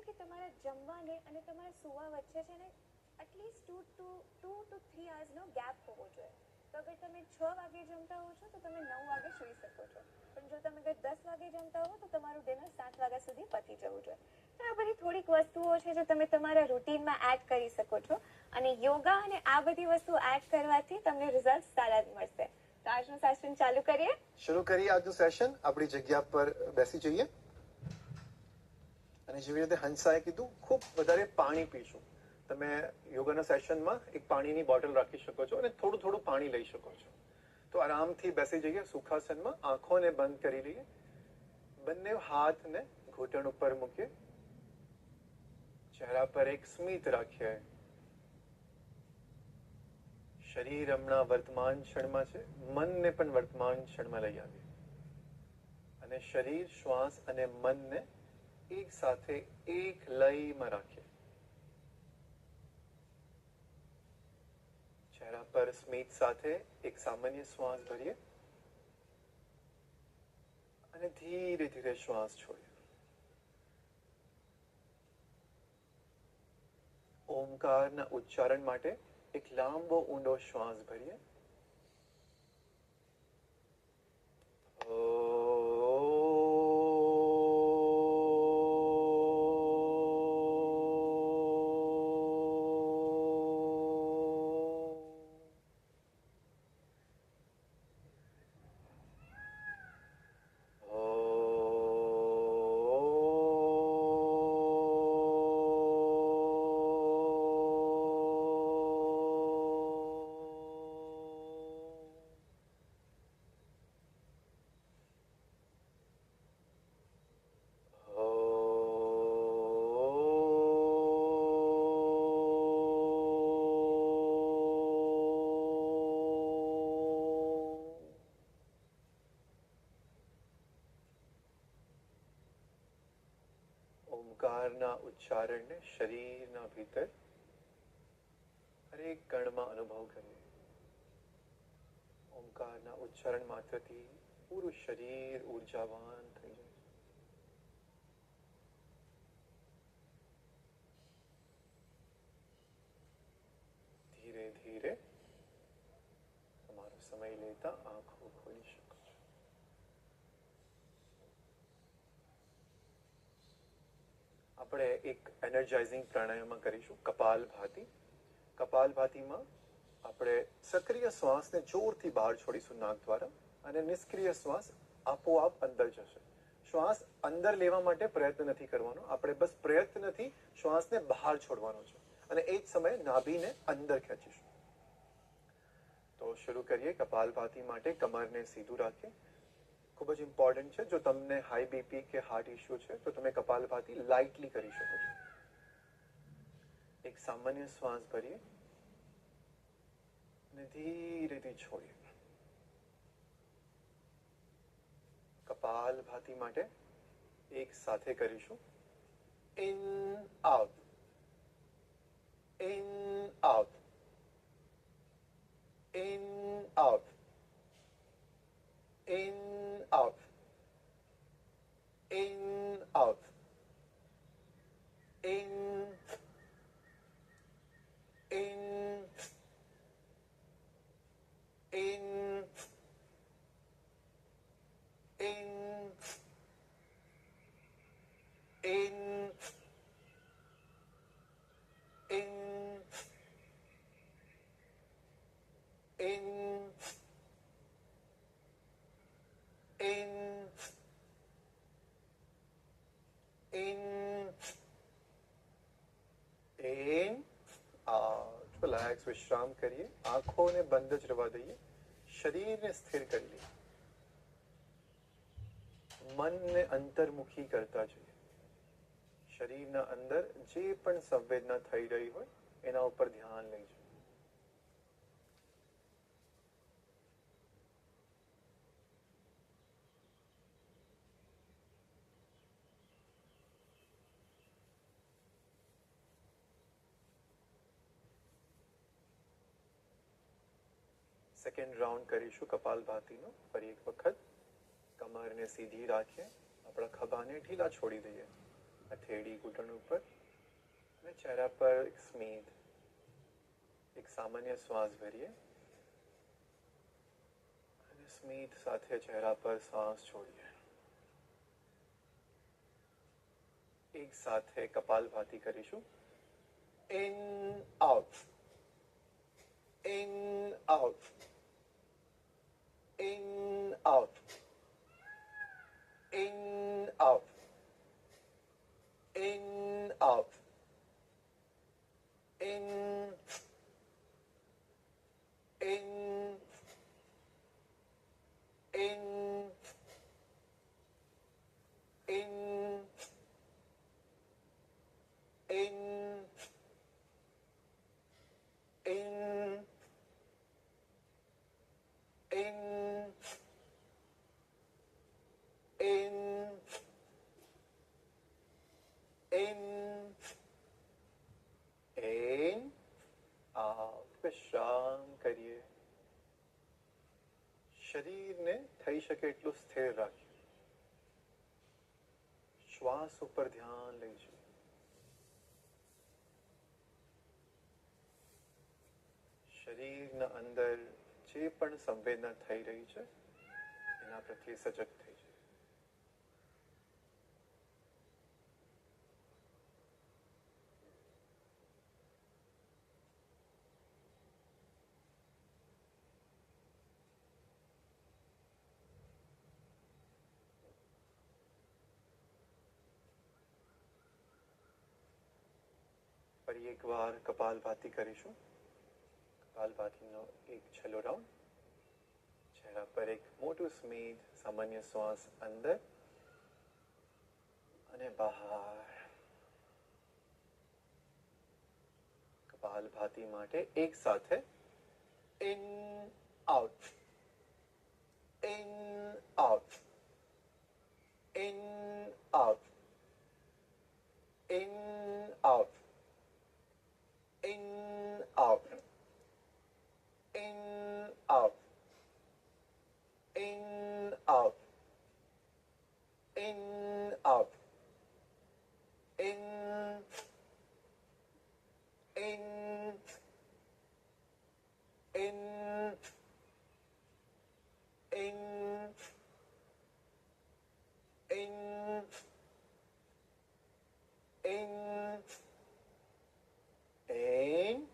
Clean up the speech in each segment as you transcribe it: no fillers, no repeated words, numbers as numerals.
ને કે તમારા જમવાને અને તમારા સૂવા વચ્ચે છે ને એટલીસ્ટ 2 to 3 hours ગેપ હોવો જોઈએ. તો અગર તમે 6 વાગે જમતા હો છો તો તમે 9 વાગે સૂઈ શકો છો, પણ જો તમે અગર 10 વાગે જમતા હો તો તમારું ડિનર 7 વાગ્યા સુધી પતી જવું જોઈએ. તો આ બધી થોડીક વસ્તુઓ છે જે તમે તમારા રૂટીનમાં એડ કરી શકો છો, અને યોગા અને આ બધી વસ્તુ એડ કરવાથી તમને રિઝલ્ટ સારા મળશે. તો આજનું સેશન ચાલુ કરીએ. શરૂ કરીએ આજનું સેશન. આપણી જગ્યા પર બેસી જઈએ અને જેવી રીતે હંસાએ કીધું, ખૂબ વધારે પાણી પીશું. તમે યોગાના સેશનમાં એક પાણીની બોટલ રાખી શકો છો અને થોડું થોડું પાણી લઈ શકો છો. તો આરામથી બેસી જઈએ સુખાસનમાં, આંખોને બંધ કરી લઈએ, બંને હાથને ઘૂંટણ ઉપર મૂકીએ, ચહેરા પર એક સ્મિત રાખીએ. શરીર હમણાં વર્તમાન ક્ષણમાં છે, મનને પણ વર્તમાન ક્ષણમાં લઈ આવીએ અને શરીર, શ્વાસ અને મનને એક સાથે એક લયમાં રાખીએ. ચહેરા પર સ્મિત સાથે એક સામાન્ય શ્વાસ ભરીએ અને ધીરે ધીરે શ્વાસ છોડીએ. ઓમકારના ઉચ્ચારણ માટે એક લાંબો ઊંડો શ્વાસ ભરીએ. ઓમકારના ઉચ્ચારણને શરીરના ભીતર હરેક કણમાં અનુભવ કરીએ. ઓમકારના ઉચ્ચારણ માત્રથી પૂરું શરીર ઉર્જાવાન થઈ જાય. ધીરે ધીરે તમારો સમય લેતા આંખો ખોલી શકો છો. આપણે એક એનર્જાઇઝિંગ પ્રાણાયામ કરીશું, કપાલભાતિ. કપાલભાતિમાં આપણે સક્રિય શ્વાસને જોરથી બહાર છોડીશું નાક દ્વારા, અને નિષ્ક્રિય શ્વાસ આપોઆપ અંદર જશે. શ્વાસ અંદર લેવા માટે પ્રયત્ન નથી કરવાનો, આપણે બસ પ્રયત્નથી શ્વાસને બહાર છોડવાનો છે, અને એ જ સમયે નાભીને અંદર ખેંચીશું. તો શરૂ કરીએ. કપાલભાતિ માટે કમરને સીધું રાખીએ. ખૂબ જ ઇમ્પોર્ટન્ટ છે, જો તમને હાઈ બીપી કે હાર્ટ ઇશ્યુ છે તો તમે કપાલભાતિ લાઇટલી કરી શકો છો. એક સામાન્ય શ્વાસ ભરીએ અને ધીરેથી છોડીએ. કપાલભાતિ માટે એક સાથે કરીશું. In out, in out, in out, in out, in out, in, in, in, in, in, in, in, in, in, out. Relax, વિશ્રામ કરીએ. આંખોને બંધ જ રહેવા દઈએ. શરીરને સ્થિર કરી લઈએ. મનને અંતર્મુખી કરતા જઈએ. શરીરના અંદર જે પણ સંવેદના થઈ રહી હોય એના ઉપર ધ્યાન લઈ જઈએ. સેકન્ડ રાઉન્ડ કરીશું કપાલભાતિનો. ફરી એક વખત કમરને સીધી રાખીએ, આપણા ખભાને ઢીલા છોડી દઈએ. હથેળી ઘૂંટણ ઉપર અને ચહેરા પર એક સ્મિત, એક સામાન્ય શ્વાસ ભરીએ અને સ્મિત સાથે ચહેરા પર શ્વાસ છોડીએ. એક સાથે કપાલભાતિ કરીશું. In out, in out, in out, in out, in out, in in in in in in in in out. વિશ્રામ કરીએ. શરીરને થઈ શકે એટલું સ્થિર રાખીએ. શ્વાસ ઉપર ધ્યાન લઈશું. શરીરના અંદર જે પણ સંવેદના થઈ રહી છે એના પ્રત્યે સજગ થઈ જાય. ફરી એકવાર કપાલભાતિ કરીશું. કપાલભાતિનો એક છેલ્લો રાઉન્ડ. ચહેરા પર એક મોટું સ્મિત, સામાન્ય શ્વાસ અંદર અને બહાર. કપાલભાતિ માટે એક સાથે in out, in out, in out, in out, in out, in out, in out, in out, in in in in in in in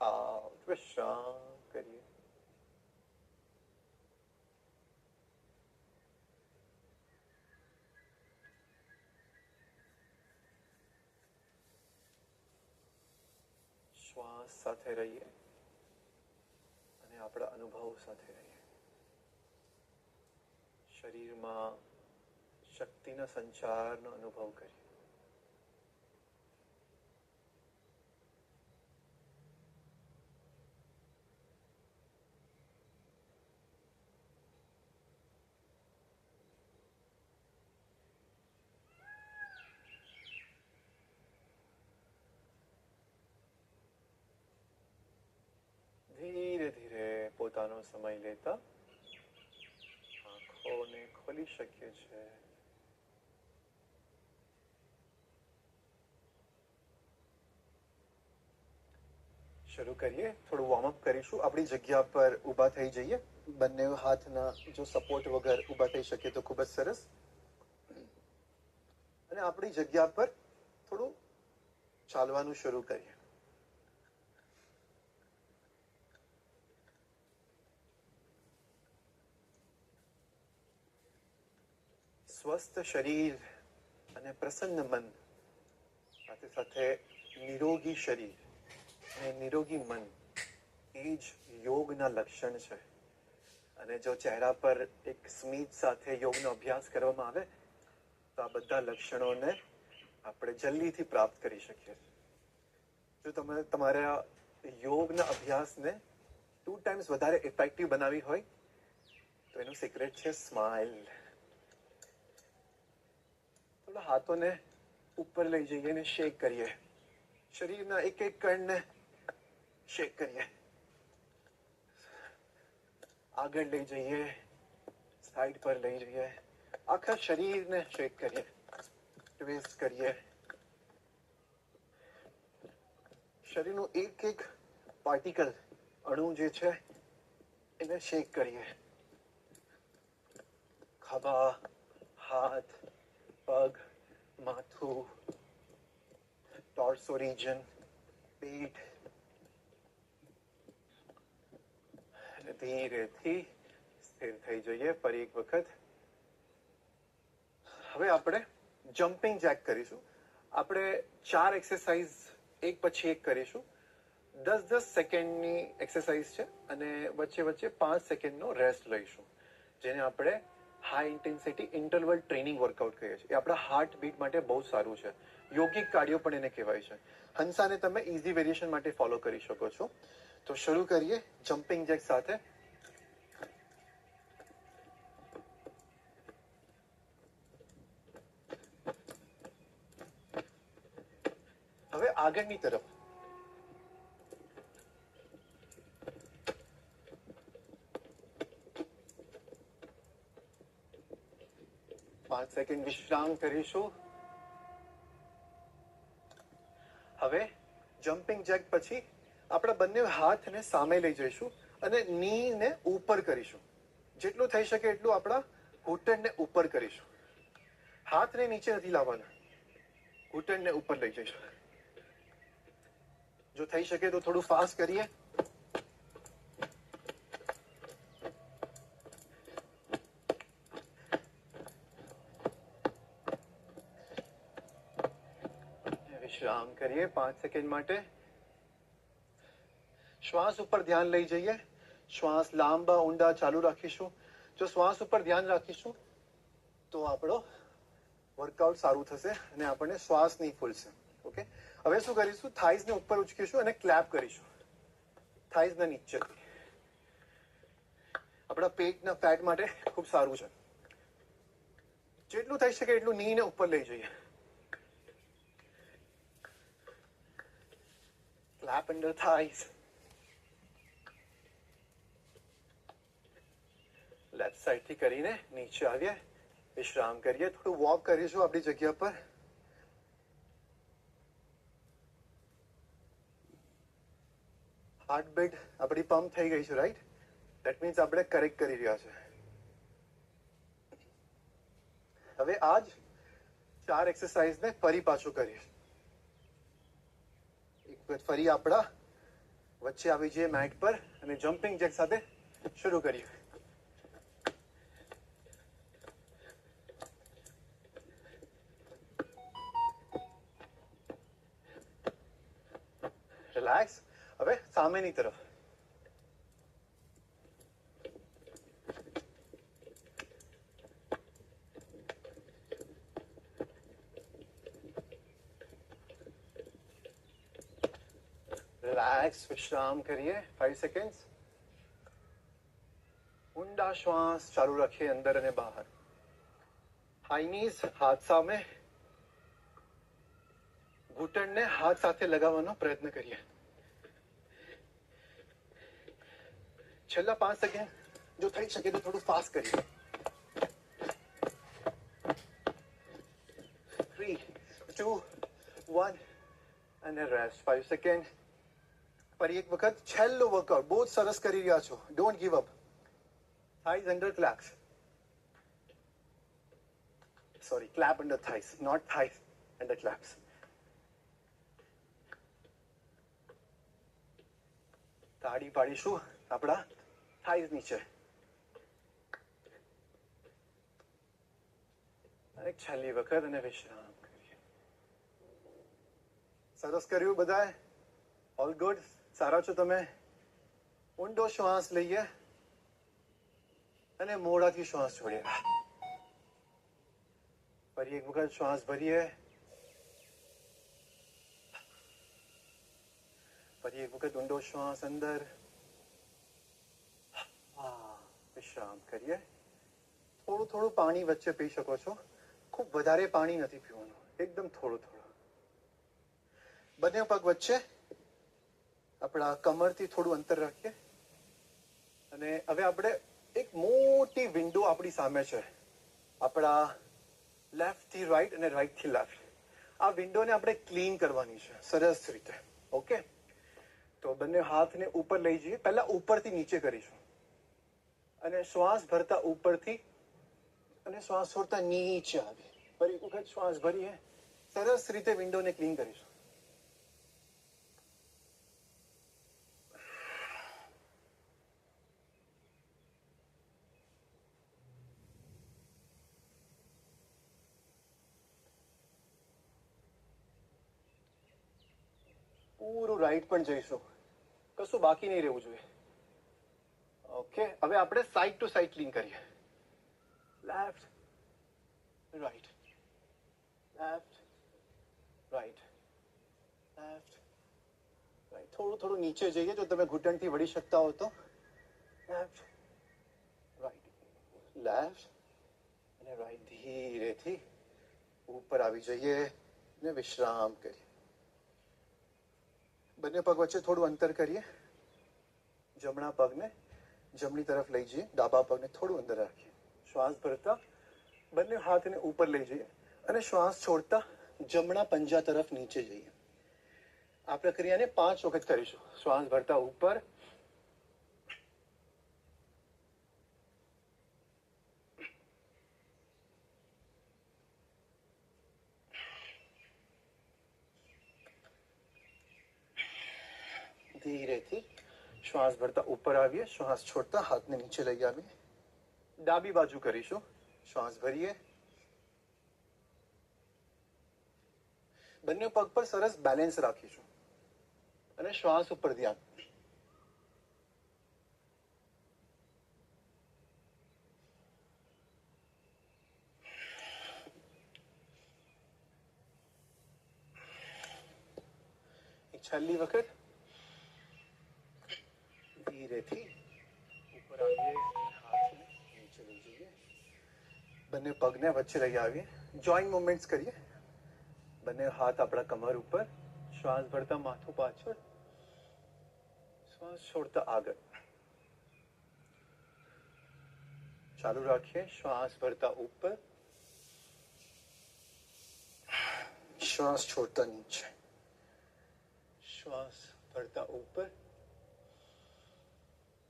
out. વિશ્રામ કરીએ. શ્વાસ સાથે રહીએ અને આપણા અનુભવ સાથે રહીએ. શરીરમાં શક્તિના સંચારનો અનુભવ કરીએ. ધીરે ધીરે પોતાનો સમય લેતા આંખોને ખોલી શકીએ છીએ. શરૂ કરીએ. થોડું વોર્મઅપ કરીશું. આપણી જગ્યા પર ઊભા થઈ જઈએ. બંને હાથના જો સપોર્ટ વગર ઊભા થઈ શકીએ તો ખૂબ જ સરસ. અને આપણી જગ્યા પર થોડું ચાલવાનું શરૂ કરીએ. સ્વસ્થ શરીર અને પ્રસન્ન મન સાથે સાથે નિરોગી શરીર અને નિરોગી મન એ જ યોગના લક્ષણ છે. અને જો ચહેરા પર એક સ્મિત સાથે યોગનો અભ્યાસ કરવામાં આવે તો આ બધા લક્ષણોને આપણે જલ્દીથી પ્રાપ્ત કરી શકીએ. જો તમે તમારા યોગના અભ્યાસને 2 times વધારે ઇફેક્ટિવ બનાવી હોય તો એનું સિક્રેટ છે સ્માઇલ. થોડા હાથોને ઉપર લઈ જઈએ અને શેક કરીએ. શરીરના એક એક કણને શેક કરીએ. આગળ લઈ જઈએ, સાઈડ પર લઈ જઈએ, આખા શરીરને શેક કરીએ. ટ્વિસ્ટ કરીએ. શરીરનું એક એક પાર્ટિકલ અણુ જે છે એને શેક કરીએ. ખભા, હાથ, પગ, માથું, ટોર્સો રિજન, પેટ. અને ધીરેથી સ્થિર થઈ જઈએ. ફરી એક વખત. હવે આપણે જમ્પિંગ જેક કરીશું. આપણે 4 એક્સરસાઇઝ એક પછી એક કરીશું. 10-10 સેકન્ડની એક્સરસાઇઝ છે અને વચ્ચે વચ્ચે 5 સેકન્ડનો રેસ્ટ લઈશું, જેને આપણે high intensity interval training workout કહીએ છીએ. એ આપણા હાર્ટ બીટ માટે બહુ સારું છે. યોગિક કાર્ડિયો પણ એને કહેવાય છે. હંસાને તમે ઇઝી વેરિએશન માટે ફોલો કરી શકો છો. તો શરૂ કરીએ જમ્પિંગ જેક સાથે. હવે આગળની તરફ. પાંચ સેકન્ડ વિશ્રામ કરીશું. હવે જમ્પિંગ જેક પછી આપણા બંને હાથને સામે લઈ જઈશું અને નીને ઉપર કરીશું. જેટલું થઈ શકે એટલું આપણા ઘૂંટણને ઉપર કરીશું. હાથને નીચે નથી લાવવાના, ઘૂંટણને ઉપર લઈ જઈશું. જો થઈ શકે તો થોડું ફાસ્ટ કરીએ. વિશ્રામ કરીએ 5 સેકન્ડ માટે. શ્વાસ ઉપર ધ્યાન લઈ જઈએ. શ્વાસ લાંબા ઊંડા ચાલુ રાખીશું. જો શ્વાસ ઉપર ધ્યાન રાખીશું તો આપણો વર્કઆઉટ સારું થશે અને આપણને શ્વાસ નહીં ફૂલશે. ઓકે, હવે શું કરીશું? થાઈઝને ઉપર ઉચકીશું અને ક્લેપ કરીશું. થાઈઝના નીચેથી. આપણા પેટના ફેટ માટે ખૂબ સારું છે. જેટલું થઈ શકે એટલું નીને ઉપર લઈ જઈએ. Clap under thighs. Left side થી કરીને નીચે આવીએ. વિશ્રામ કરીએ. થોડું વોક કરીશું આપણી જગ્યા પર. હાર્ટ બીટ આપણી પમ્પ થઈ ગઈ છે, રાઈટ? ધેટ મીન્સ આપણે કરેક્ટ કરી રહ્યા છે. હવે આજ 4 એક્સરસાઇઝને ફરી પાછું કરીએ. એક વખત ફરી આપણા વચ્ચે આવી જઈએ મેટ પર અને જમ્પિંગ જેક સાથે શરૂ કરીએ. રિલેક્સ. હવે સામેની તરફ. રિલેક્સ. વિશ્રામ કરીએ 5 સેકન્ડ. ઊંડા શ્વાસ ચાલુ રાખીએ અંદર અને બહાર. હાઈ નીઝ હાથ સામે. ઘૂંટણને હાથ સાથે લગાવવાનો પ્રયત્ન કરીએ. છેલ્લા 5 સેકન્ડ જો થઈ શકે તો થોડું ફાસ્ટ કરીએ. 3, 2, 1 અને રેસ્ટ. 5 સેકન્ડ. ફરી એક વખત છેલ્લો વર્કઆઉટ. બહુ જ સરસ કરી રહ્યા છો. Don't give up. Thighs under claps. Sorry, clap under thighs, not thighs under claps. તાળી પાડીશું આપણા થાઈઝ નીચે. એક છેલ્લી વખત અને વિશ્રામ કરીએ. સરસ કર્યું બધાએ. All good. સારા છો તમે. ઊંડો શ્વાસ લઈએ અને મોઢાથી શ્વાસ છોડીએ. ફરી એક વખત શ્વાસ ભરીએ. ફરી એક વખત ઊંડો શ્વાસ અંદર. વિશ્રામ કરીએ. થોડું થોડું પાણી વચ્ચે પી શકો છો. ખૂબ વધારે પાણી નથી પીવાનું, એકદમ થોડું થોડું. બંને પગ વચ્ચે આપણા કમરથી થોડું અંતર રાખીએ. અને હવે આપણે એક મોટી વિન્ડો આપણી સામે છે. આપણા લેફ્ટ થી રાઈટ અને રાઈટ થી લેફ્ટ. આ વિન્ડોને આપણે ક્લીન કરવાની છે સરસ રીતે. ઓકે, તો બંને હાથને ઉપર લઈ જઈએ. પહેલા ઉપરથી નીચે કરીશું અને શ્વાસ ભરતા ઉપરથી અને શ્વાસ છોડતા નીચે આવી. ફરી એક વખત શ્વાસ ભરીએ. સરસ રીતે વિન્ડોને ક્લીન કરીશું. પૂરું રાઈટ પણ જઈશું, કશું બાકી નહીં રહેવું જોઈએ. ઓકે, હવે આપણે સાઈડ ટુ સાઈડ ક્લીન કરીએ. Left right, left right, left right. થોડું થોડું નીચે જઈએ જો તમે ઘૂંટણથી વળી શકતા હો તો. લેફ્ટ રાઈટ, લેફ્ટ અને રાઈટ. ધીરેથી ઉપર આવી જઈએ ને વિશ્રામ કરીએ. બંને પગ વચ્ચે થોડું અંતર કરીએ. જમણા પગને જમણી તરફ લઈ જઈએ, ડાબા પગને થોડું અંદર રાખીએ. શ્વાસ ભરતા બંને હાથને ઉપર લઈ જઈએ અને શ્વાસ છોડતા જમણા પંજા તરફ નીચે જઈએ. આ પ્રક્રિયાને 5 વખત કરીશું. શ્વાસ ભરતા ઉપર, ધીરેથી શ્વાસ ભરતા ઉપર આવીએ. શ્વાસ છોડતા હાથને નીચે લઈ આવીએ. ડાબી બાજુ કરીશું. શ્વાસ ભરીએ. બંને પગ પર સરસ બેલેન્સ રાખીશું અને શ્વાસ ઉપર ધ્યાન. એક છેલ્લી વખત. ધીરેથી ઉપર આવીએ, હાથને નીચે લઈ જઈએ. બંને પગને વચ્ચે લઈ આવીએ. જોઈન્ટ મુવમેન્ટ્સ કરીએ. બંને હાથ આપણા કમર ઉપર. શ્વાસ ભરતા માથું પાછળ, શ્વાસ છોડતા આગળ. ચાલુ રાખીએ. શ્વાસ ભરતા ઉપર, શ્વાસ છોડતા નીચે. શ્વાસ ભરતા ઉપર,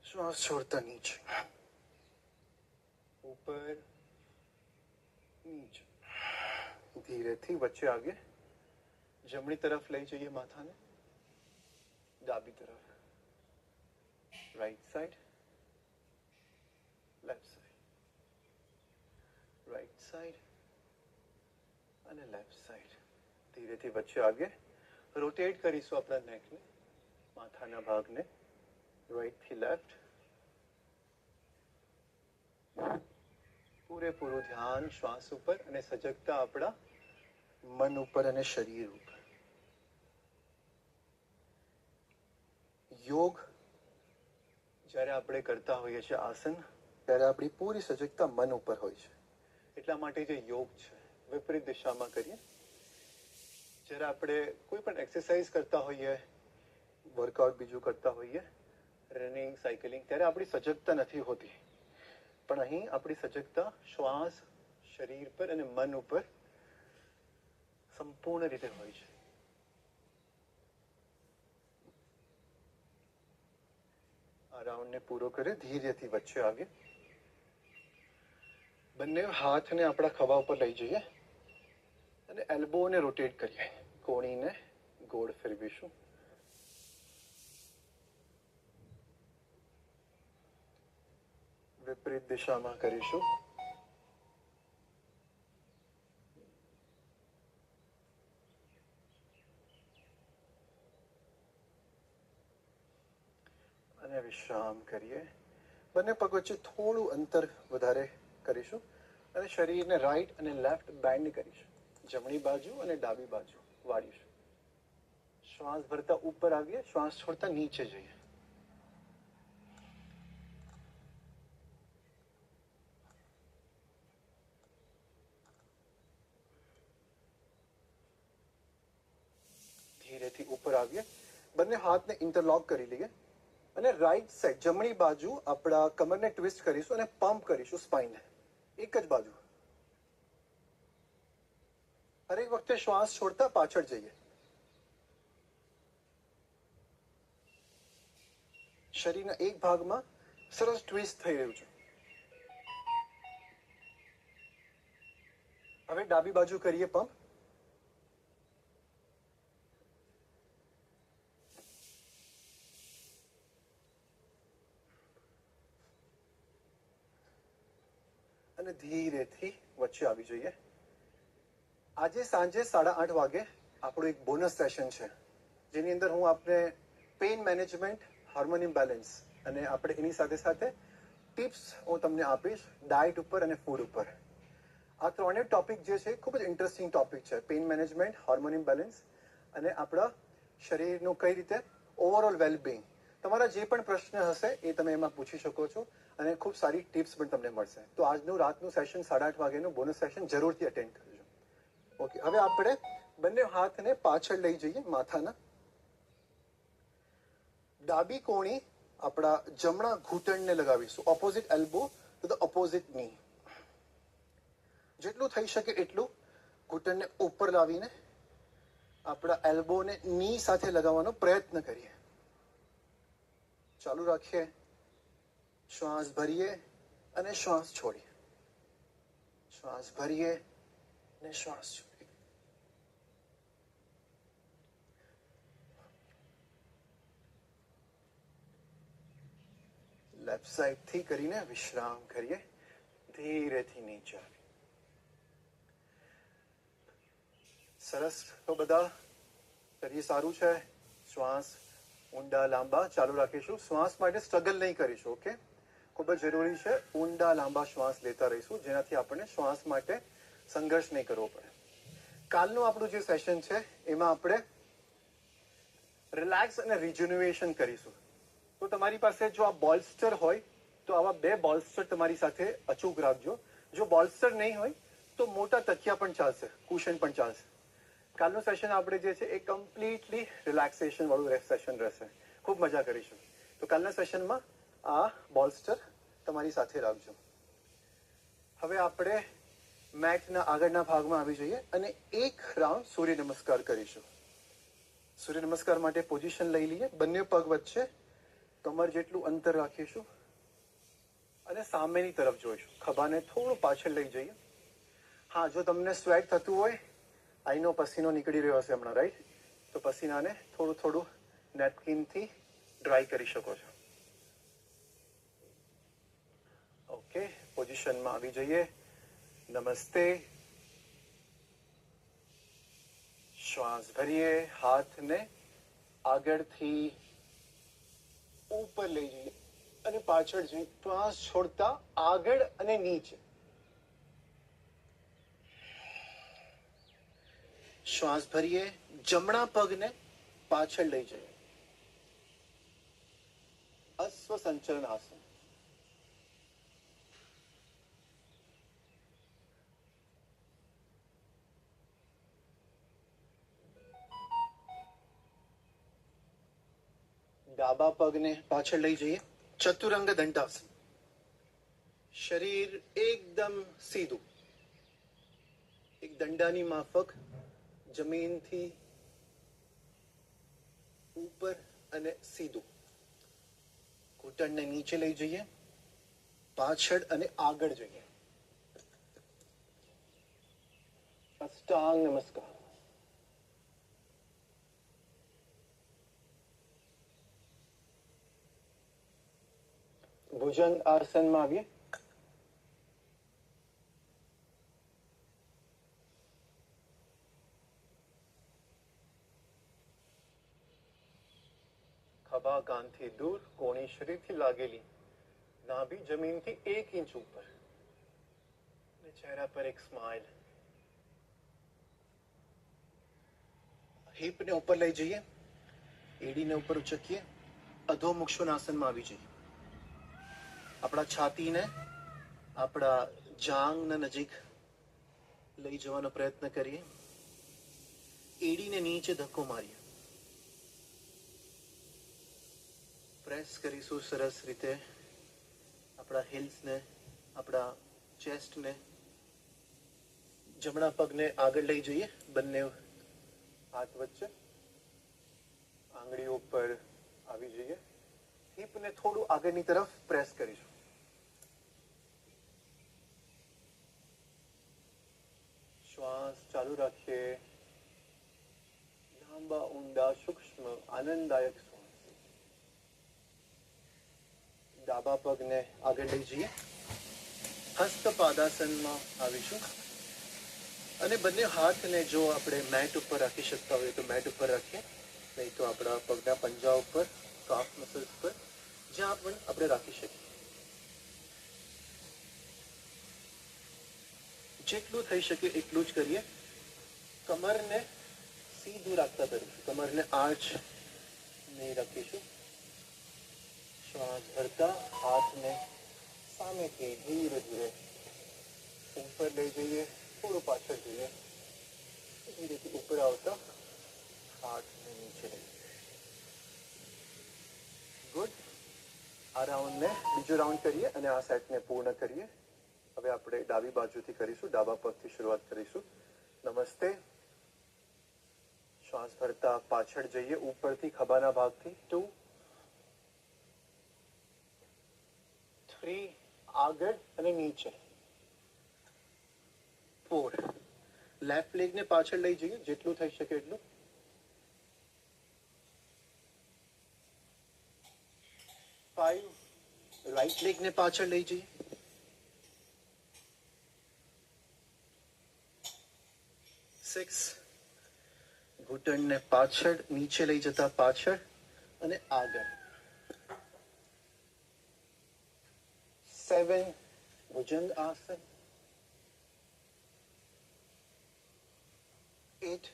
શ્વાસ છોડતા નીચે. ઉપર નીચે. ધીરેથી વચ્ચે આવીએ. જમણી તરફ લઈ જઈએ માથાને, ડાબી તરફ. Right side, left side, right side અને લેફ્ટ સાઈડ. ધીરેથી વચ્ચે આવીએ. રોટેટ કરીશું આપણા નેકને, માથાના ભાગને. રાઈટ થી લેફ્ટ. પૂરેપૂરું ધ્યાન શ્વાસ ઉપર અને સજગતા આપણા મન ઉપર અને શરીર ઉપર. યોગ જ્યારે આપણે કરતા હોઈએ છીએ આસન, ત્યારે આપણી પૂરી સજગતા મન ઉપર હોય છે. એટલા માટે જે યોગ છે વિપરીત દિશામાં કરીએ. જ્યારે આપણે કોઈ પણ એક્સરસાઇઝ કરતા હોઈએ, વર્કઆઉટ બીજું કરતા હોઈએ, રનિંગ, સાયકલિંગ, ત્યારે આપણી સજગતા નથી હોતી. પણ અહીં આપણી સજગતા શ્વાસ, શરીર પર અને મન ઉપર સંપૂર્ણ રીતે હોય છે. આ રાઉન્ડને પૂરો કરે. ધીરેથી વચ્ચે આવીએ. બંને હાથને આપણા ખભા ઉપર લઈ જઈએ અને એલ્બોને રોટેટ કરીએ. કોણીને ગોળ ફેરવીશું. વિપરીત દિશામાં કરીશું. અને વિશ્રામ કરીએ. બંને પગ વચ્ચે થોડું અંતર વધારે કરીશું અને શરીરને રાઈટ અને લેફ્ટ બેન્ડ કરીશું. જમણી બાજુ અને ડાબી બાજુ વાળીશું. શ્વાસ ભરતા ઉપર આવીએ. શ્વાસ છોડતા નીચે જઈએ. ધીરેથી ઉપર આવીએ. બંને હાથને ઇન્ટરલોક કરી લઈએ અને રાઈટ સાઈડ જમણી બાજુ આપણા કમરને ટ્વિસ્ટ કરીશું અને પંપ કરીશું સ્પાઇનને. એક જ બાજુ. હરેક વખતે શ્વાસ છોડતા પાછળ જઈએ. શરીરના એક ભાગમાં સરસ ટ્વિસ્ટ થઈ રહ્યું છે. હવે ડાબી બાજુ કરીએ પંપ. અને ધીરેથી વચ્ચે આવી જઈએ. આજે સાંજે 8:30 વાગે આપણું એક બોનસ સેશન છે, જેની અંદર હું આપને પેઇન મેનેજમેન્ટ, હાર્મોન ઇમ્બેલેન્સ અને આપણે એની સાથે સાથે ટિપ્સ હું તમને આપીશ ડાયટ ઉપર અને ફૂડ ઉપર. આ ત્રણેય ટોપિક જે છે ખૂબ જ ઇન્ટરેસ્ટિંગ ટોપિક છે. પેઇન મેનેજમેન્ટ, હાર્મોન ઇમ્બેલેન્સ અને આપણા શરીરનું કઈ રીતે ઓવરઓલ વેલબિંગ. તમારા જે પણ પ્રશ્ન હશે એ તમે એમાં પૂછી શકો છો અને ખૂબ સારી ટિપ્સ પણ તમને મળશે. તો આજનું રાતનું સેશન 8:30 વાગ્યાનું બોનસ સેશન જરૂરથી અટેન્ડ કરજો. ઓકે, હવે આપણે બંને હાથને પાછળ લઈ જઈએ માથાના. ડાબી કોણી આપણા જમણા ઘૂંટણને લગાવીશું, opposite elbow to the opposite knee. જેટલું થઈ શકે એટલું ઘૂંટણને ઉપર લાવીને આપણા એલ્બોને ની સાથે લગાવવાનો પ્રયત્ન કરીએ. ચાલુ રાખીએ. શ્વાસ ભરીએ અને શ્વાસ છોડીએ. શ્વાસ ભરીએ અને શ્વાસ છોડીએ. લેફ્ટ સાઈડ થી કરીને વિશ્રામ કરીએ. ધીરેથી નીચે આવી. સરસ. તો બધા શરીર સારું છે. શ્વાસ ઊંડા લાંબા ચાલુ રાખીશું. શ્વાસ માટે સ્ટ્રગલ નહીં કરીશું. ઓકે, ખૂબ જ જરૂરી છે ઊંડા લાંબા શ્વાસ લેતા રહીશું, જેનાથી આપણને શ્વાસ માટે સંઘર્ષ નહીં કરવો પડે. કાલનું આપણું જે સેશન છે એમાં આપણે રિલેક્સ અને રિજ્યુનેશન કરીશું. તો તમારી પાસે જો આ બોલ્સ્ટર હોય તો આવા 2 બોલ્સ્ટર તમારી સાથે અચૂક રાખજો. જો બોલ્સ્ટર નહીં હોય તો મોટા તકિયા પણ ચાલશે, કુશન પણ ચાલશે. કાલનું સેશન આપણે જે છે એ કમ્પ્લીટલી રિલેક્સેશન વાળું સેશન રહેશે. ખૂબ મજા કરીશું. તો કાલના સેશનમાં આ બોલ્સ્ટર તમારી સાથે રાખજો. હવે આપણે મેટના આગળના ભાગમાં આવી જઈએ અને એક રાઉન્ડ સૂર્ય નમસ્કાર કરીશું. સૂર્ય નમસ્કાર માટે પોઝિશન લઈ લઈએ. બંને પગ વચ્ચે કમર જેટલું અંતર રાખીશું અને સામેની તરફ જોઈશું. ખભાને થોડું પાછળ લઈ જઈએ. હા, જો તમને સ્વેટ થતું હોય, આઈનો પસીનો નીકળી રહ્યો હશે હમણાં, રાઈટ? તો પસીનાને થોડું થોડું નેપકિનથી ડ્રાય કરી શકો છો. ઓકે, પોઝિશનમાં આવી જઈએ. નમસ્તે. શ્વાસ ભરીએ. હાથને આગળથી ઉપર લઈ જઈએ અને પાછળ જઈ શ્વાસ છોડતા આગળ અને નીચે. શ્વાસ ભરીએ. જમણા પગને પાછળ લઈ જઈએ. અશ્વ સંચલન આસન. ડાબા પગને પાછળ લઈ જઈએ. ચતુરંગ દંડાસન. શરીર એકદમ સીધું, એક દંડાની માફક જમીનથી ઉપર અને સીધું. ઘૂંટણને નીચે લઈ જઈએ, પાછળ અને આગળ જઈએ. અષ્ટાંગ નમસ્કાર. ભુજંગ આસનમાં આવીએ. ખભા કાનથી દૂર, કોણી શરીરથી લાગેલી, નાભી જમીનથી 1 ઇંચ ઉપર. ચહેરા પર એક સ્માઇલ. હિપને ઉપર લઈ જઈએ. એડીને ઉપર ઉચકીએ. અધોમુખ આસનમાં આવી જઈએ. આપણા છાતીને આપણા જાંઘના નજીક લઈ જવાનો પ્રયત્ન કરીએ. એડીને નીચે ધક્કો મારીએ. પ્રેસ કરીશું સરસ રીતે આપણા હિલ્સને, આપણા ચેસ્ટને. જમણા પગને આગળ લઈ જઈએ, બંને હાથ વચ્ચે, આંગળીઓ પર આવી જઈએ, હિપને થોડું આગળની તરફ પ્રેસ કરીશું. શ્વાસ ચાલુ રાખીએ. લાંબા ઊંડા સૂક્ષ્મ આનંદદાયક શ્વાસ. ડાબા પગને આગળ લઈ જઈએ, હસ્તપાદાસનમાં આવીશું અને બંને હાથને જો આપણે મેટ ઉપર રાખી શકતા હોય તો મેટ ઉપર રાખીએ, નહીં તો આપણા પગના પંજા ઉપર, કાફ મસલ્સ પર, જ્યાં પણ આપણે રાખી શકીએ. જેટલું થઈ શકે એટલું જ કરીએ. કમરને સીધું રાખતા કરીશું, કમરને આર્ચ નહીં રાખીશું. શ્વાસ ભરતા હાથને સામેથી ધીરે ધીરે ઉપર લઈ જઈએ, થોડું પાછળ જઈએ, ધીરેથી ઉપર આવતા હાથને નીચે લઈએ. ગુડ. આ રાઉન્ડને બીજો રાઉન્ડ કરીએ અને આ સેટને પૂર્ણ કરીએ. હવે આપણે ડાબી બાજુથી કરીશું, ડાબા પગથી શરૂઆત કરીશું. નમસ્તે. શ્વાસ ભરતા પાછળ જઈએ, ઉપરથી ખભાના ભાગથી. 2 3 આગળ અને નીચે. 4 લેફ્ટ લેગને પાછળ લઈ જઈએ, જેટલું થઈ શકે એટલું. 5 રાઈટ લેગને પાછળ લઈ જઈએ. 6 ઘૂંટણને પાછળ, નીચે લઈ જતા પાછળ અને આગળ. 7 ભુજંગ આસન. 8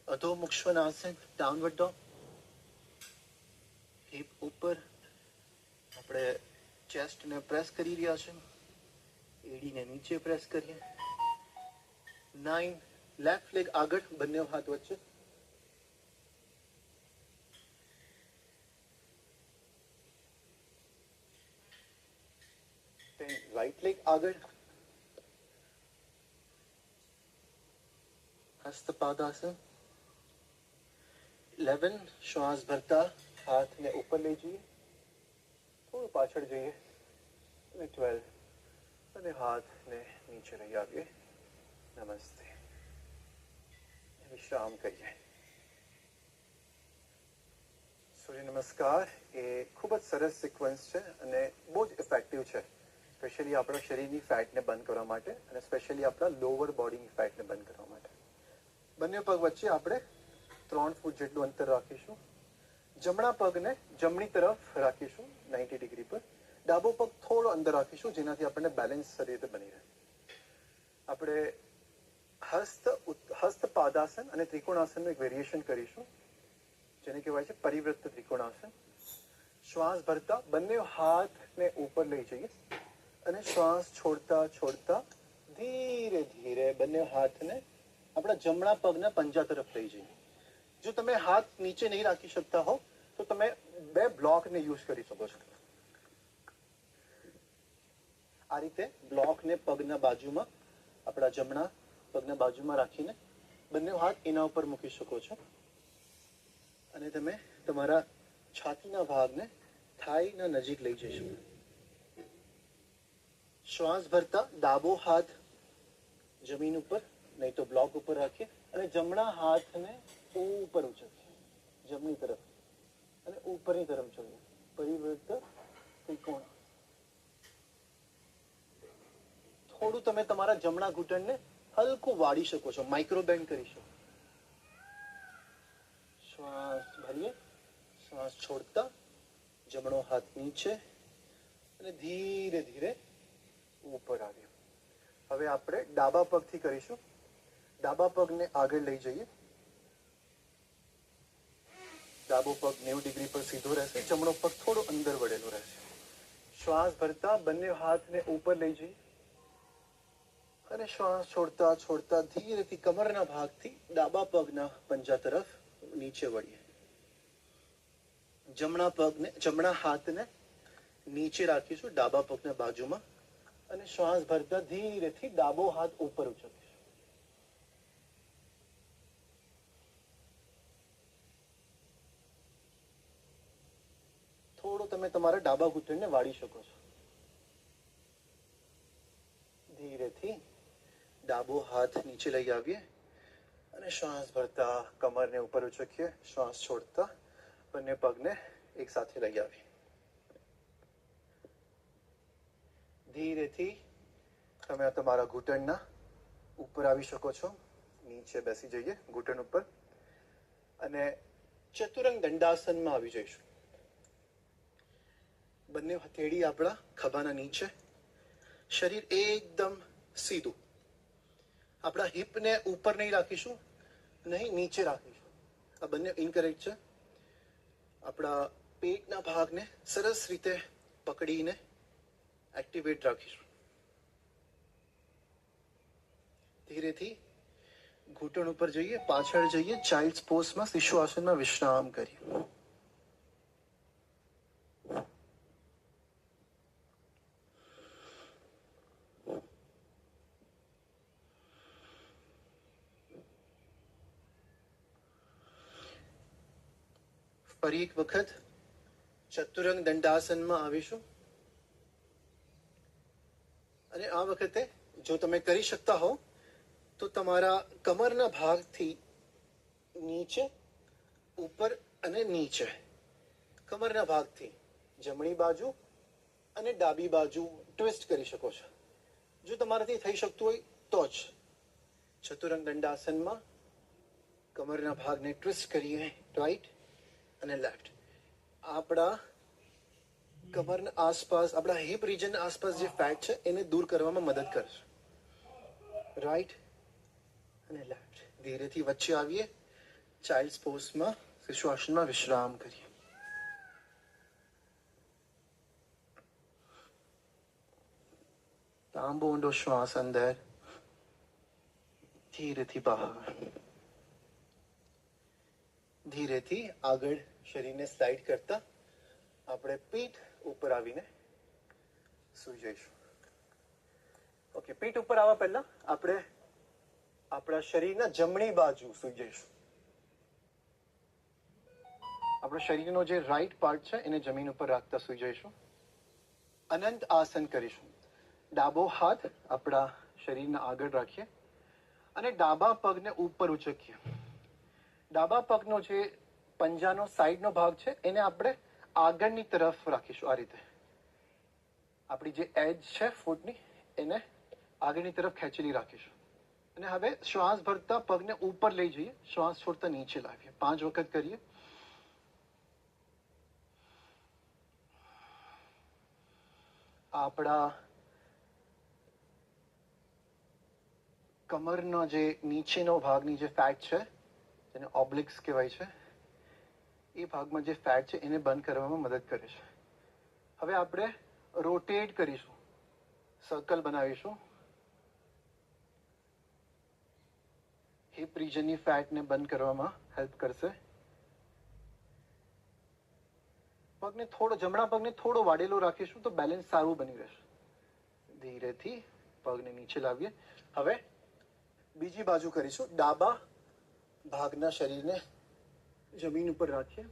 અધોમુખ શ્વાનાસન, ડાઉનવર્ડ ડોગ. હિપ ઉપર, આપણે ચેસ્ટને પ્રેસ કરી રહ્યા છે, એડીને નીચે પ્રેસ કરીએ. 9 લેફ્ટ લેગ આગળ, બંને હાથ વચ્ચે. 10 રાઈટ લેગ આગળ, હસ્તપાદાસન. 11 શ્વાસ ભરતા હાથને ઉપર લઈ જઈએ, થોડું પાછળ જઈએ અને 12 અને હાથને નીચે લઈ આવીએ. નમસ્તે. વિશ્રામ કરીએ. સૂર્ય નમસ્કાર એ ખૂબ જ સરસ સિક્વન્સ છે અને બહુ જ ઇફેક્ટિવ છે, સ્પેશિયલી આપણા શરીરની ફેટને બંધ કરવા માટે અને સ્પેશિયલી આપણા લોઅર બોડીની ફેટને બંધ કરવા માટે. બંને પગ વચ્ચે આપણે 3 ફૂટ જેટલું અંતર રાખીશું. જમણા પગને જમણી તરફ રાખીશું 90 ડિગ્રી પર. ડાબો પગ થોડો અંદર રાખીશું, જેનાથી આપણને બેલેન્સ સારી રીતે બની રહે. આપણે હસ્તપાદાસન અને ત્રિકોણાસનનું એક વેરિએશન કરીશું, જેને કહેવાય છે પરિવૃત્ત ત્રિકોણાસન. શ્વાસ ભરતા બંને હાથને ઉપર લઈ જઈએ અને શ્વાસ છોડતા છોડતા ધીરે ધીરે બંને હાથને આપણા જમણા પગના પંજા તરફ લઈ જઈએ. જો તમે હાથ નીચે નહીં રાખી શકતા હો તો તમે 2 બ્લોકને યુઝ કરી શકો છો. આ રીતે બ્લોકને પગના બાજુમાં, આપણા જમણા પગના બાજુમાં રાખીને બંને હાથ એના ઉપર મૂકી શકો છો અને તમે તમારા છાતીના ભાગને થાઈના નજીક લઈ જશો. શ્વાસ ભરતા ડાબો હાથ જમીન ઉપર, નહીં તો બ્લોક ઉપર રાખીએ અને જમણા હાથને ઉપર ઉચકીએ, જમણી તરફ અને ઉપરની તરફ જોઈએ. પરિવૃત્ત ત્રિકોણ. થોડું તમે તમારા જમણા ઘૂંટણને હલકું વાળી શકો છો, માઇક્રો બેન્ડ કરી શકો. શ્વાસ ભરીએ, શ્વાસ છોડતા જમણો હાથ નીચે અને ધીરે ધીરે ઉપર આવ્યો. હવે આપણે ડાબા પગથી કરીશું. ડાબા પગને આગળ લઈ જઈએ. ડાબો પગ 90 ડિગ્રી પર સીધો રહેશે, જમણો પગ થોડો અંદર વળેલો રહેશે. શ્વાસ ભરતા બંને હાથને ઉપર લઈ જઈએ અને શ્વાસ છોડતા છોડતા ધીરેથી કમરના ભાગથી ડાબા પગના પંજા તરફ નીચે વળીએ. જમણા હાથને નીચે રાખીશું, ડાબા પગના બાજુમાં અને શ્વાસ ભરતા ધીરેથી ડાબો હાથ ઉપર ઉચકીશું. થોડું તમે તમારા ડાબા ઘૂંટણને વાળી શકો છો. ધીરેથી ડાબો હાથ નીચે લઈ આવીએ અને શ્વાસ ભરતા કમરને ઉપર ઉચકીએ. શ્વાસ છોડતા બંને પગને એક સાથે લઈ આવીએ. ધીરેથી તમે તમારા ઘૂંટણના ઉપર આવી શકો છો. નીચે બેસી જઈએ ઘૂંટણ ઉપર અને ચતુરંગ દંડાસનમાં આવી જઈશું. બંને હથેળી આપણા ખભાના નીચે, શરીર એકદમ સીધું. આપણા હિપને ઉપર નહીં રાખીશું, નહીં નીચે રાખીશું. આ બંને ઇનકરેક્ટ છે. આપણા પેટના ભાગને સરસ રીતે પકડીને એક્ટિવેટ રાખીશું. ધીરેથી ઘૂંટણ ઉપર જઈએ, પાછળ જઈએ, ચાઇલ્ડ પોઝમાં શિશુ આસનમાં વિશ્રામ કરીએ. ફરી એક વખત ચતુરંગ દંડાસનમાં આવીશું અને આ વખતે જો તમે કરી શકતા હો તો તમારા કમરના ભાગથી નીચે, ઉપર અને નીચે, કમરના ભાગથી જમણી બાજુ અને ડાબી બાજુ ટ્વિસ્ટ કરી શકો છો. જો તમારાથી થઈ શકતું હોય તો જ ચતુરંગ દંડાસનમાં કમરના ભાગને ટ્વિસ્ટ કરીએ, રાઈટ અને લેફ્ટ. આપણા કમરના આસપાસ, આપણા હિપ રીજનના આસપાસ જે ફેટ છે એને દૂર કરવામાં મદદ કરશે. રાઈટ અને લેફ્ટ. ધીરેથી વચ્ચે આવીએ, ચાઇલ્ડ પોઝમાં શિશુ આસનમાં વિશ્રામ કરીએ. લાંબો ઊંડો શ્વાસ અંદર, ધીરેથી બહાર. ધીરેથી આગળ શરીરને સ્લાઇડ કરતા આપણે પીઠ ઉપર આવીને સૂઈ જઈશું. ઓકે, પીઠ ઉપર આવવા પહેલા આપણે આપણા શરીરના જમણી બાજુ સૂઈ જઈશું. આપણા શરીરનો જે રાઈટ પાર્ટ છે એને જમીન ઉપર રાખતા સૂઈ જઈશું. અનંત આસન કરીશું. ડાબો હાથ આપણા શરીરના આગળ રાખીએ અને ડાબા પગને ઉપર ઉચકીએ. ડાબા પગનો જે પંજાનો સાઈડનો ભાગ છે એને આપણે આગળની તરફ રાખીશું. આ રીતે આપણી જે એજ છે ફૂટની એને આગળની તરફ ખેંચેલી રાખીશું. અને હવે શ્વાસ ભરતા પગને ઉપર લઈ જઈએ, શ્વાસ છોડતા નીચે લાવીએ. 5 વખત કરીએ. આપણા કમરનો જે નીચેનો ભાગની જે ફેટ છે જેને ઓબ્લિક્સ કહેવાય છે, એ ભાગમાં જે ફેટ છે એને બંધ કરવામાં મદદ કરે છે. હવે આપણે રોટેટ કરીશું, સર્કલ બનાવીશું. હિપ રીજનની ફેટને બંધ કરવામાં હેલ્પ કરશે. પગને થોડો, જમણા પગને થોડો વાળેલો રાખીશું તો બેલેન્સ સારું બની રહેશે. ધીરેથી પગને નીચે લાવીએ. હવે બીજી બાજુ કરીશું. ડાબા ભાગના શરીરને જમીન ઉપર રાખીએ.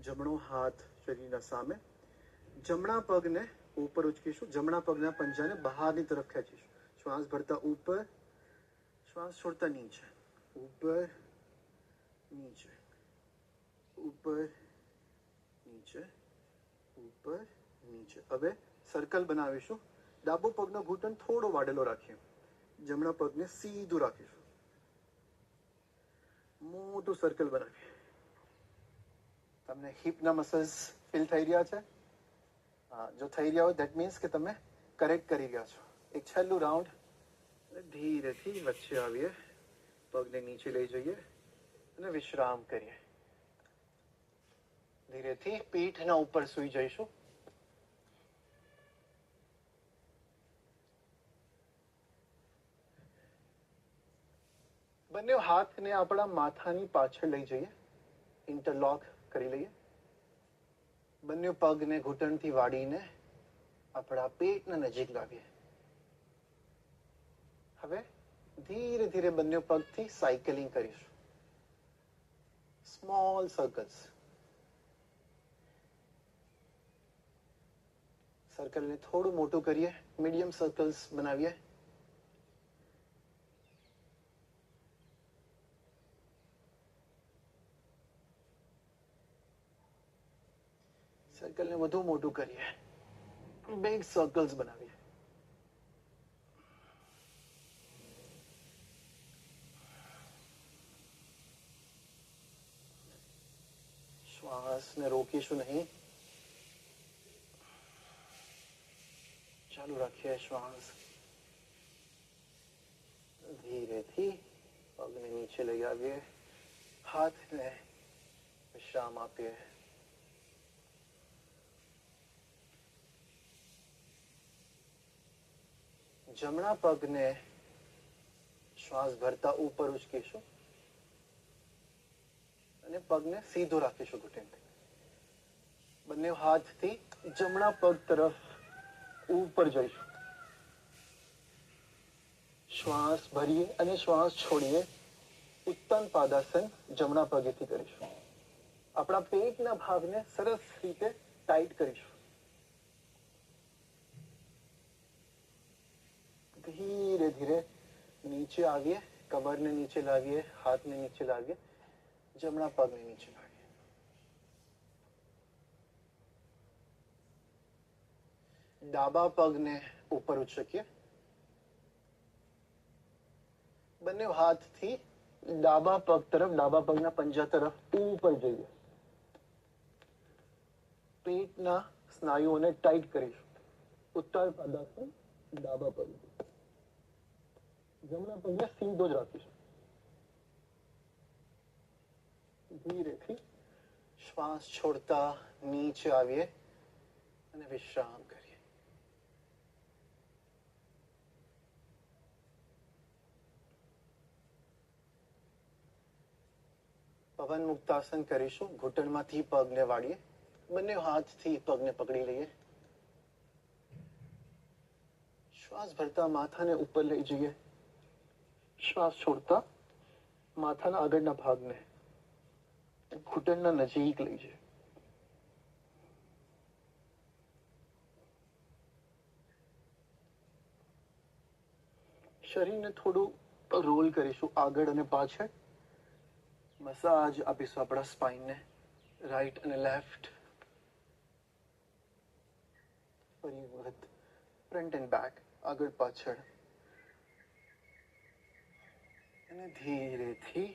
જમણો હાથ શરીરના સામે. જમણા પગને ઉપર ઉચકીશું. જમણા પગના પંજાને બહારની તરફ ખેંચીશું. શ્વાસ ભરતા ઉપર, શ્વાસ છોડતા નીચે, ઉપર નીચે, ઉપર નીચે, ઉપર નીચે. હવે સર્કલ બનાવીશું. ડાબો પગનો ઘૂંટણ થોડો વાળેલો રાખીએ. જમણા પગને સીધું રાખીશું. મોટું સર્કલ બનાવીએ. તમને હિપના મસલ્સ ફીલ થઈ રહ્યા છે? હા, જો થઈ રહ્યા હોય ધેટ મીન્સ કે તમે કરેક્ટ કરી રહ્યા છો. એક છેલ્લું રાઉન્ડ. ધીરેથી વચ્ચે આવીએ, પગને નીચે લઈ જઈએ અને વિશ્રામ કરીએ. ધીરેથી પીઠના ઉપર સૂઈ જઈશું. બંને હાથને આપણા માથાની પાછળ લઈ જઈએ, ઇન્ટરલોક કરી લઈએ. બંને પગને ઘૂંટણથી વાળીને આપણા પેટના નજીક લાવીએ. હવે ધીરે ધીરે બંને પગથી સાયકલિંગ કરીશું. Small circles. સર્કલને થોડું મોટું કરીએ, મીડિયમ સર્કલ્સ બનાવીએ. સર્કલને વધુ મોટું કરીએ, બિગ સર્કલ્સ બનાવીએ. શ્વાસને રોકીશું નહીં, ચાલુ રાખીએ શ્વાસ. ધીરેથી પગને નીચે લઈ આવીએ, હાથને વિશ્રામ આપીએ. જમણા પગને શ્વાસ ભરતા ઉપર ઉચકીશું અને પગને સીધો રાખીશું ઘૂંટણથી. બંને હાથથી જમણા પગ તરફ ઉપર જઈશું. શ્વાસ ભરીએ અને શ્વાસ છોડીએ. ઉત્તમ પાદાસન જમણા પગેથી કરીશું. આપણા પેટના ભાગને સરસ રીતે ટાઈટ કરીશું. ધીરે ધીરે નીચે આવીએ, કમરને નીચે લાવીએ, હાથને નીચે લાવીએ, જમણા પગને નીચે લાવીએ. ડાબા પગને ઉપર ઉચકીએ. બંને હાથથી ડાબા પગ તરફ, ડાબા પગના પંજા તરફ ઉપર જઈએ. પેટના સ્નાયુઓને ટાઈટ કરીશું. ઉત્તર પાદાસન ડાબા પગ. જમણા પગને સીધો જ રાખીશું. ધીરેથી શ્વાસ છોડતા નીચે આવીએ અને વિશ્રામ કરીએ. પવન મુક્તાસન કરીશું. ઘૂંટણમાંથી પગને વાળીએ, બંને હાથથી પગને પકડી લઈએ. શ્વાસ ભરતા માથાને ઉપર લઈ જઈએ. શ્વાસ છોડતા માથાના આગળના ભાગને ઘૂંટણના નજીક લઈ જઈએ. શરીરને થોડું રોલ કરીશું આગળ અને પાછળ. મસાજ આપીશું આપણા સ્પાઇનને, રાઈટ અને લેફ્ટ. ફરી વખત ફ્રન્ટ એન્ડ બેક, આગળ પાછળ. અને ધીરેથી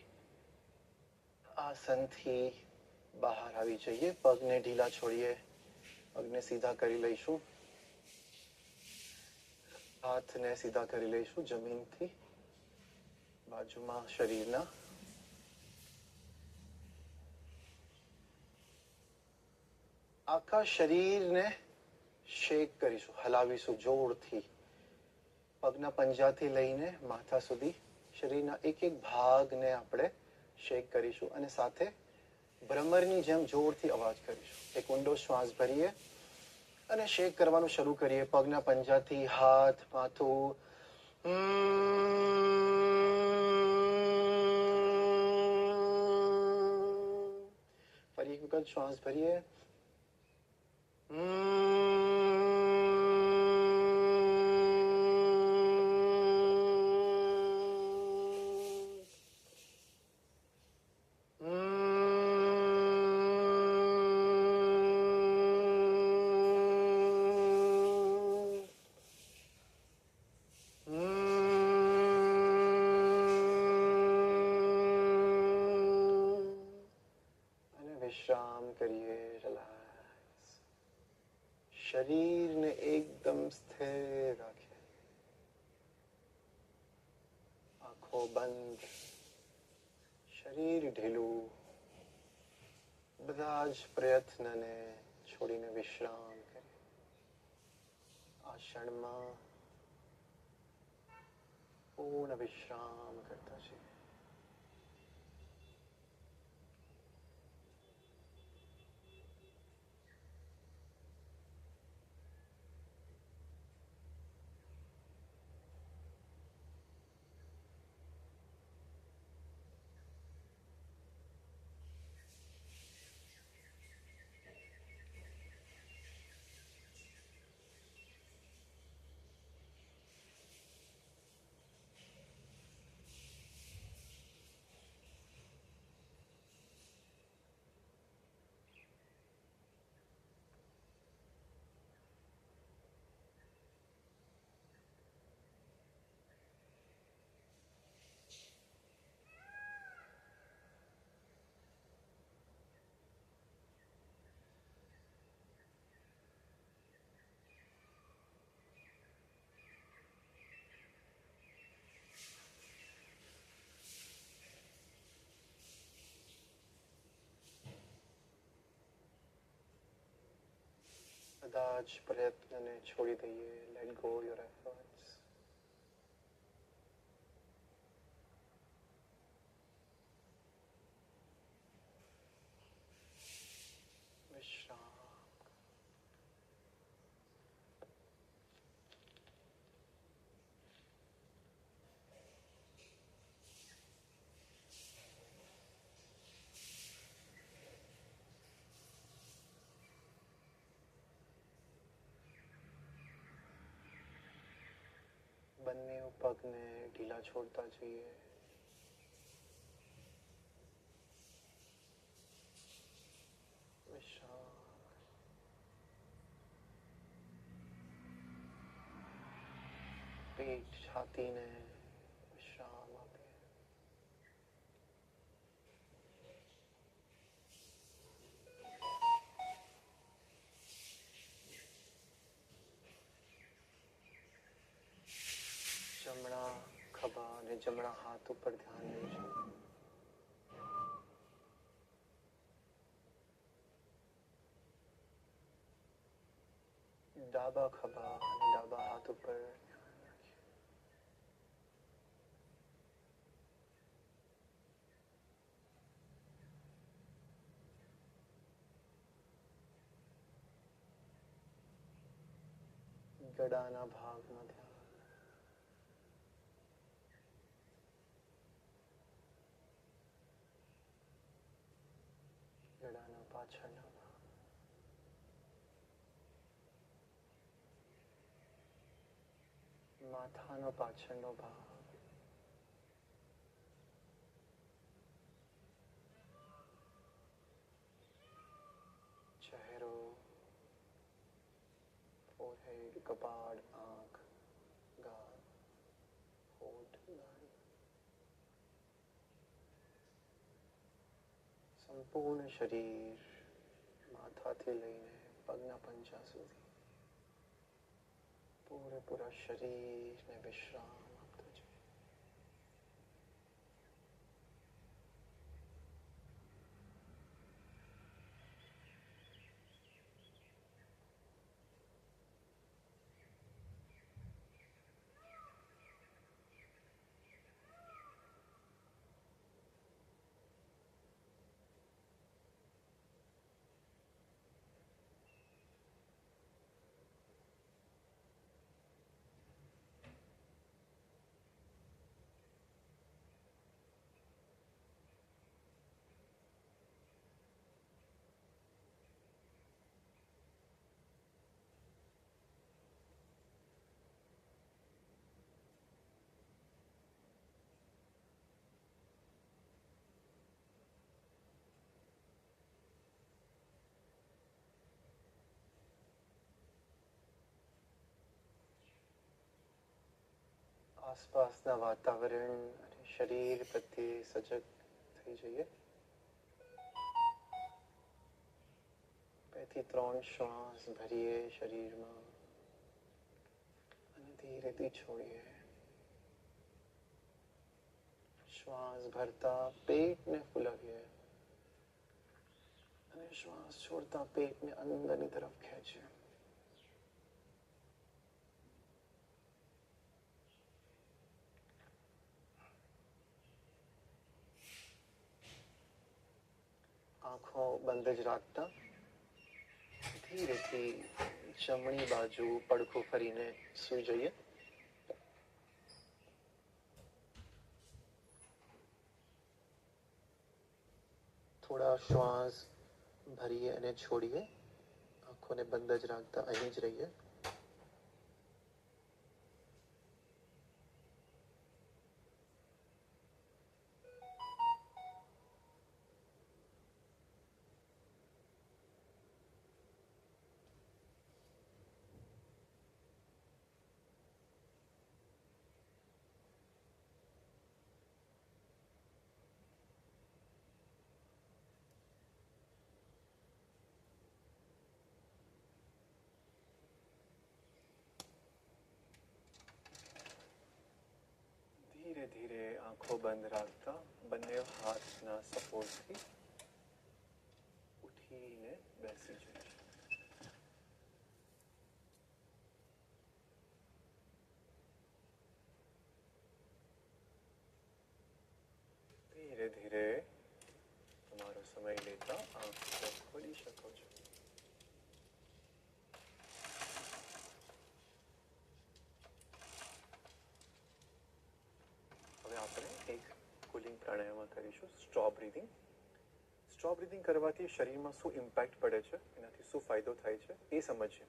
આસનથી બહાર આવી જઈએ. પગને ઢીલા છોડીએ, પગને સીધા કરી લઈશું. હાથને સીધા કરી લઈશું જમીનથી, બાજુમાં શરીરના. આખા શરીરને શેક કરીશું, હલાવીશું જોરથી. પગના પંજાથી લઈને માથા સુધી શરીરના એક એક ભાગને આપણે શેક કરીશું અને સાથે ભ્રમરની જેમ જોરથી અવાજ કરીશું. એક ઊંડો શ્વાસ ભરીએ અને શેક કરવાનું શરૂ કરીએ. પગના પંજાથી હાથ, માથું. ફરી એક વખત શ્વાસ ભરીએ. વિશ્રામ કરીએ. રિલેક્સ. શરીરને એકદમ સ્થિર રાખીએ. આંખો બંધ, શરીર ઢીલું. બધા જ પ્રયત્નને છોડીને વિશ્રામ કરીએ. આ ક્ષણમાં પૂર્ણ વિશ્રામ કરતા છીએ. બધા જ પ્રયત્નને છોડી દઈએ. Let go your efforts. વિશ્રામ. બંને પગને ઢીલા છોડતા જઈએ. વિશ્રામ. પેટ છાતીને વિશ્રામ આપીએ. જમણા ખભા અને જમણા હાથ ઉપર ધ્યાન લઈશું. ડાબા ખભા અને ડાબા હાથ ઉપર ધ્યાન રાખીએ. ગળાના ભાગમાં ધ્યાન. ગળાના પાછળના ભાગ. માથાનો પાછળનો ભાગ. ચહેરો, ફોrehead, કપાળ, આંખ, ગાલ, હોઠ, દાઢી. સંપૂર્ણ શરીર માથાથી લઈને પગના પંજા સુધી પૂરેપૂરા શરીરને વિશ્રામ આપતો જઈએ. આસપાસના વાતાવરણ અને શરીર પ્રત્યે સજગ થઈ જઈએ. 2 થી 3 શ્વાસ ભરીએ શરીરમાં અને ધીરેથી છોડીએ. શ્વાસ ભરતા પેટને ફૂલાવીએ અને શ્વાસ છોડતા પેટને અંદરની તરફ ખેંચીએ. આંખો બંધ જ રાખતા ધીરેથી જમણી બાજુ પડખું ફરીને સૂઈ જઈએ. થોડા શ્વાસ ભરીએ અને છોડીએ. આંખોને બંધ જ રાખતા અહીં જ રહીએ. ધીરે ધીરે આંખો બંધ રાખતા બંને હાથના સપોર્ટથી ઉઠીને બેસી જઈએ. ધીરે ધીરે તમારો સમય લેતા આંખો ખોલી શકો છો. હવે આપણે એક કુલિંગ પ્રાણાયામ કરીશું, સ્ટ્રો બ્રીથિંગ. સ્ટ્રો બ્રીથિંગ કરવાથી શરીરમાં શું ઇમ્પેક્ટ પડે છે, એનાથી શું ફાયદો થાય છે એ સમજીએ.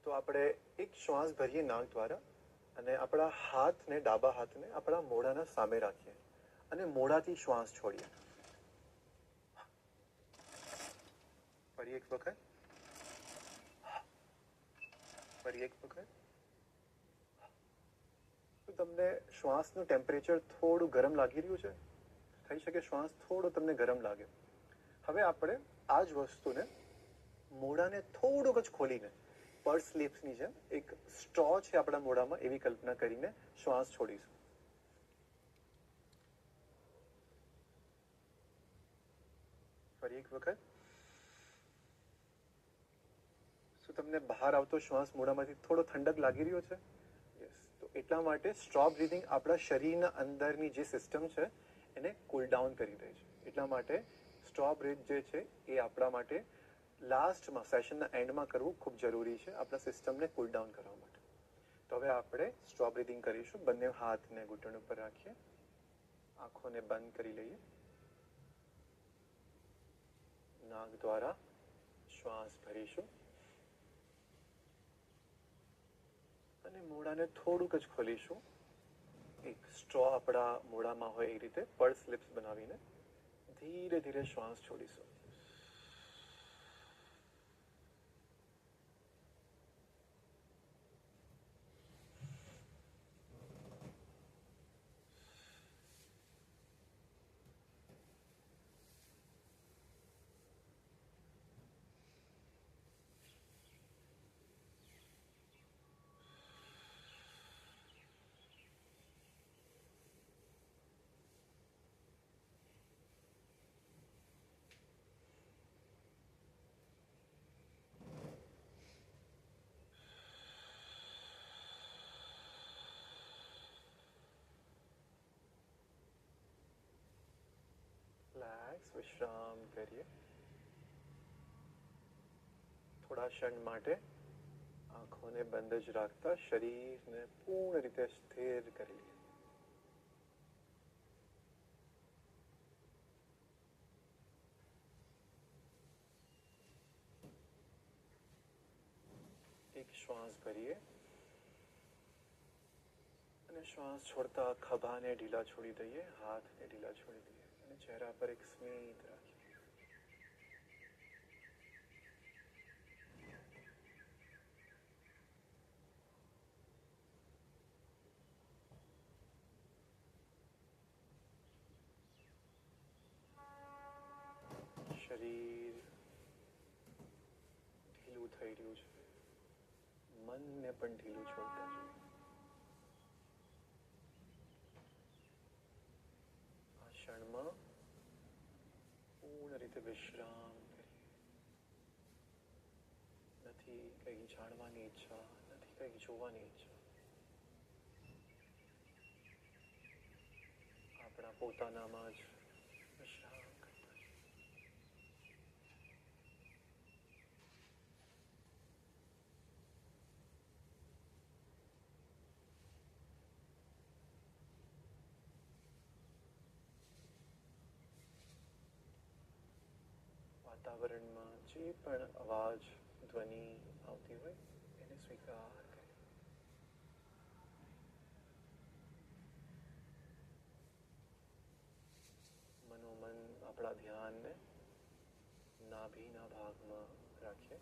તો આપણે એક શ્વાસ ભરીએ નાક દ્વારા અને આપણા હાથને, ડાબા હાથને આપણા મોઢાના સામે રાખીએ અને મોઢાથી શ્વાસ છોડીએ. ફરી એક વખત, ફરી એક વખત. તો તમને શ્વાસનું ટેમ્પરેચર થોડું ગરમ લાગી રહ્યું છે? થઈ શકે શ્વાસ થોડો તમને ગરમ લાગે. હવે આપણે આ જ વસ્તુને મોઢાને થોડુંક જ ખોલીને પર્સ લિપ્સની જેમ એક સ્ટ્રો છે આપણા મોઢામાં એવી કલ્પના કરીને શ્વાસ છોડીશું. ફરી એક વખત. શું તમને બહાર આવતો શ્વાસ મોઢામાંથી થોડો ઠંડક લાગી રહ્યો છે? યસ. તો એટલા માટે સ્ટ્રો બ્રીથિંગ આપણા શરીરના અંદરની જે સિસ્ટમ છે એને કુલ ડાઉન કરી દે છે. એટલા માટે સ્ટ્રો બ્રીથ જે છે એ આપણા માટે લાસ્ટમાં, સેશનના એન્ડમાં કરવું ખૂબ જરૂરી છે આપણા સિસ્ટમને કુલ ડાઉન કરવા માટે. તો હવે આપણે સ્ટ્રો બ્રીથિંગ કરીશું. બંને હાથને ઘૂંટણ ઉપર રાખીએ, આંખોને બંધ કરી લઈએ, નાક દ્વારા શ્વાસ ભરીશું અને મોઢાને થોડુંક જ ખોલીશું. એક સ્ટ્રો આપણા મોઢામાં હોય એ રીતે પર્સ લિપ્સ બનાવીને ધીરે ધીરે શ્વાસ છોડીશું. રિલેક્સ, વિશ્રામ કરીએ. થોડા ક્ષણ માટે આંખોને બંધ જ રાખતા શરીરને પૂર્ણ રીતે સ્થિર કરી લઈએ. એક શ્વાસ ભરીએ અને શ્વાસ છોડતા ખભાને ઢીલા છોડી દઈએ, હાથને ઢીલા છોડી દઈએ અને ચહેરા પર એક સ્મિત રાખીએ. શરીર ઢીલું થઈ રહ્યું છે, મનને પણ ઢીલું છોડતા જોઈએ. આ ક્ષણમાં પૂર્ણ રીતે વિશ્રામ કરીએ. નથી કંઈક જાણવાની ઈચ્છા, નથી કંઈક જોવાની ઈચ્છા. આપણા પોતાનામાં જ વિશ્રામ કરતા છીએ. વાતાવરણમાં જે પણ અવાજ, ધ્વનિ આવતી હોય એને સ્વીકાર કરીએ. મનોમન આપણા ધ્યાનને નાભીના ભાગમાં રાખીએ.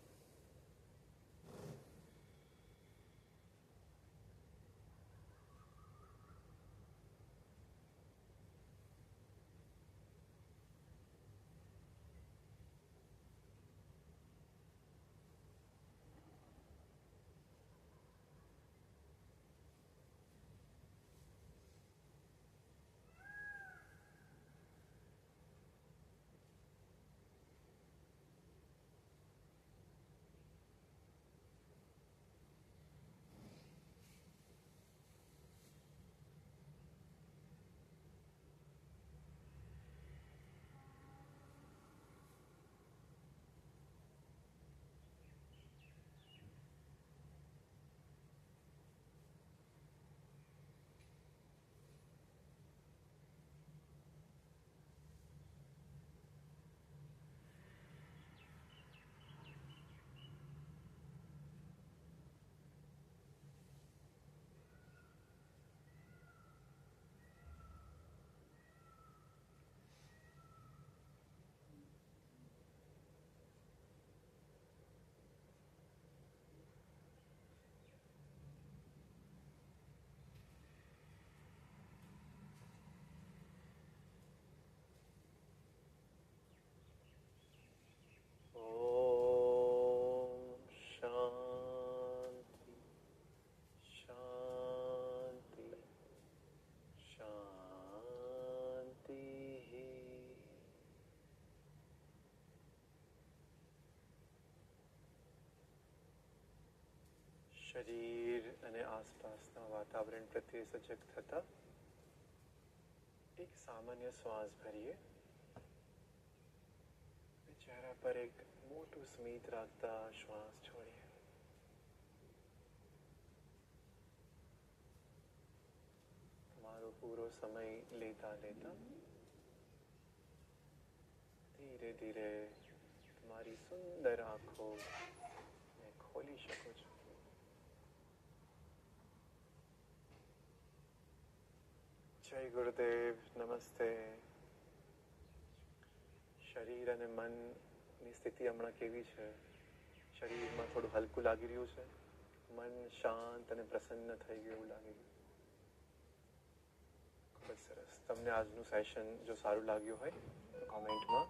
શરીર અને આસપાસના વાતાવરણ પ્રત્યે સજગ થતા એક સામાન્ય શ્વાસ ભરીએ. ચહેરા પર એક મોટું સ્મિત રાખતા શ્વાસ છોડીએ. તમારો પૂરો સમય લેતા લેતા ધીરે ધીરે તમારી સુંદર આંખો ખોલી શકો છો. જય ગુરુદેવ. નમસ્તે. શરીર અને મનની સ્થિતિ હમણાં કેવી છે? શરીરમાં થોડું હલકું લાગી રહ્યું છે, મન શાંત અને પ્રસન્ન થઈ ગયું એવું લાગી રહ્યું. ખૂબ જ સરસ. તમને આજનું સેશન જો સારું લાગ્યું હોય તો કોમેન્ટમાં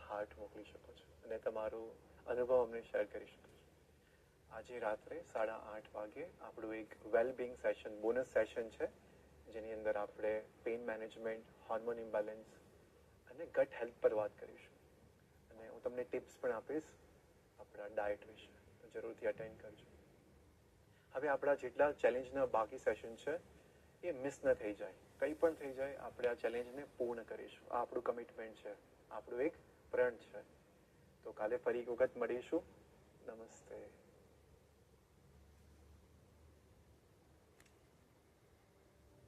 હાર્ટ મોકલી શકો છો અને તમારો અનુભવ અમને શેર કરી શકો છો. આજે રાત્રે 8:30 વાગે આપણું એક વેલબિંગ સેશન, બોનસ સેશન છે, જેની અંદર આપણે પેઇન મેનેજમેન્ટ, હોર્મોન ઇમ્બેલેન્સ અને ગટ હેલ્થ પર વાત કરીશું. અને હું તમને ટિપ્સ પણ આપીશ આપણા ડાયટ વિશે, તો જરૂરથી અટેન્ડ કરજો. હવે આપણા જેટલા ચેલેન્જના બાકી સેશન છે એ મિસ ન થઈ જાય. કંઈ પણ થઈ જાય, આપણે આ ચેલેન્જને પૂર્ણ કરીશું. આ આપણું કમિટમેન્ટ છે, આપણું એક પ્રણ છે. તો કાલે ફરી એક વખત મળીશું. નમસ્તે.